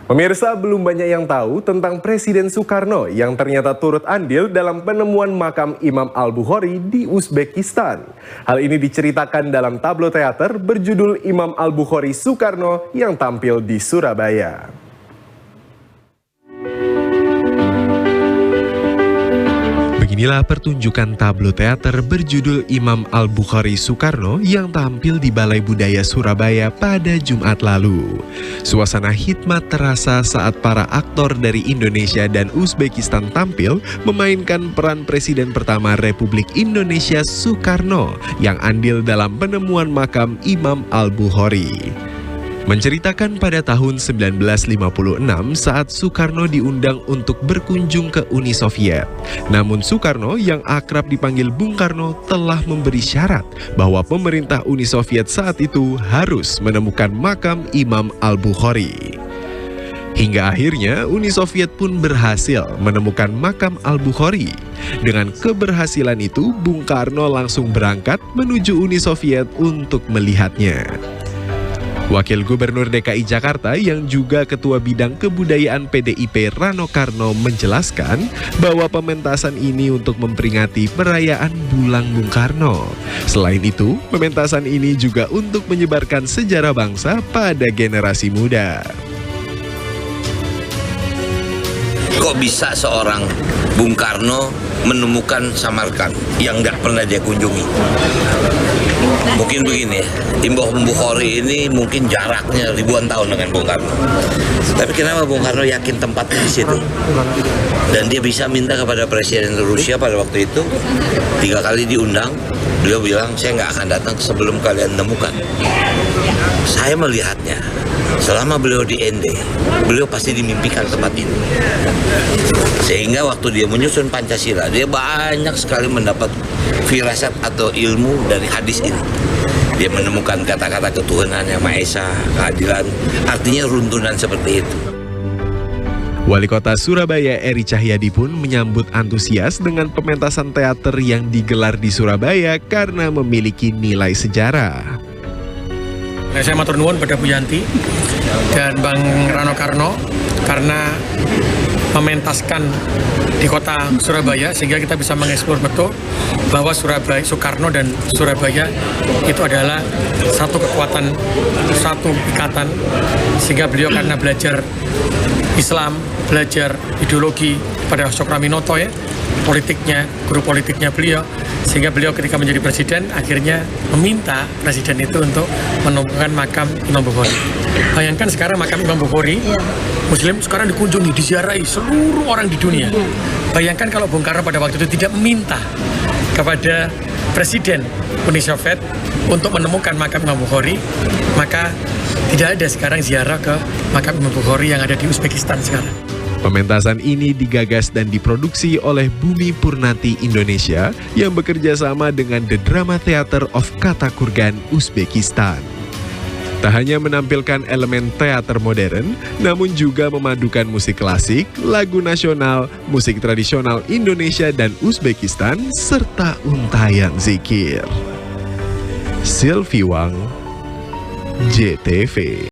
Pemirsa, belum banyak yang tahu tentang Presiden Soekarno yang ternyata turut andil dalam penemuan makam Imam Al-Bukhari di Uzbekistan. Hal ini diceritakan dalam tablo teater berjudul Imam Al-Bukhari Soekarno yang tampil di Surabaya. Beginilah pertunjukan tablo teater berjudul Imam Al-Bukhari Soekarno yang tampil di Balai Budaya Surabaya pada Jumat lalu. Suasana hikmat terasa saat para aktor dari Indonesia dan Uzbekistan tampil memainkan peran Presiden pertama Republik Indonesia Soekarno yang andil dalam penemuan makam Imam Al-Bukhari. Menceritakan pada tahun 1956 saat Soekarno diundang untuk berkunjung ke Uni Soviet. Namun Soekarno yang akrab dipanggil Bung Karno telah memberi syarat bahwa pemerintah Uni Soviet saat itu harus menemukan makam Imam Al-Bukhari. Hingga akhirnya Uni Soviet pun berhasil menemukan makam Al-Bukhari. Dengan keberhasilan itu, Bung Karno langsung berangkat menuju Uni Soviet untuk melihatnya. Wakil Gubernur DKI Jakarta yang juga Ketua Bidang Kebudayaan PDIP Rano Karno menjelaskan bahwa pementasan ini untuk memperingati perayaan Bulan Bung Karno. Selain itu, pementasan ini juga untuk menyebarkan sejarah bangsa pada generasi muda. Kok bisa seorang Bung Karno menemukan Samarkand yang nggak pernah dia kunjungi? Mungkin begini, Imam Bukhari ini mungkin jaraknya ribuan tahun dengan Bung Karno. Tapi kenapa Bung Karno yakin tempatnya di situ? Dan dia bisa minta kepada Presiden Rusia pada waktu itu, 3 kali diundang, beliau bilang, saya nggak akan datang sebelum kalian menemukan. Saya melihatnya, selama beliau di ND, beliau pasti dimimpikan tempat ini. Sehingga waktu dia menyusun Pancasila, dia banyak sekali mendapat firasat atau ilmu dari hadis ini. Dia menemukan kata-kata ketuhanan yang Maha Esa, keadilan, artinya runtunan seperti itu. Wali Kota Surabaya Eri Cahyadi pun menyambut antusias dengan pementasan teater yang digelar di Surabaya karena memiliki nilai sejarah. Saya matur nuwun pada Bu Yanti dan Bang Rano Karno karena mementaskan di kota Surabaya sehingga kita bisa mengeksplor betul bahwa Surabaya, Soekarno dan Surabaya itu adalah satu kekuatan, satu ikatan, sehingga beliau karena belajar Islam, belajar ideologi pada Sokraminoto ya, politiknya, guru politiknya beliau, sehingga beliau ketika menjadi presiden akhirnya meminta presiden itu untuk menemukan makam Imam Bukhari. Bayangkan sekarang makam Imam Bukhari Muslim sekarang dikunjungi, diziarahi seluruh orang di dunia. Bayangkan kalau Bung Karno pada waktu itu tidak meminta kepada Presiden Uni Soviet untuk menemukan makam Imam Bukhari, maka tidak ada sekarang ziarah ke makam Imam Bukhari yang ada di Uzbekistan sekarang. Pementasan ini digagas dan diproduksi oleh Bumi Purnati Indonesia yang bekerja sama dengan The Drama Theater of Katakurgan, Uzbekistan. Tak hanya menampilkan elemen teater modern, namun juga memadukan musik klasik, lagu nasional, musik tradisional Indonesia dan Uzbekistan, serta untayan zikir. Sylvie Wang, JTV.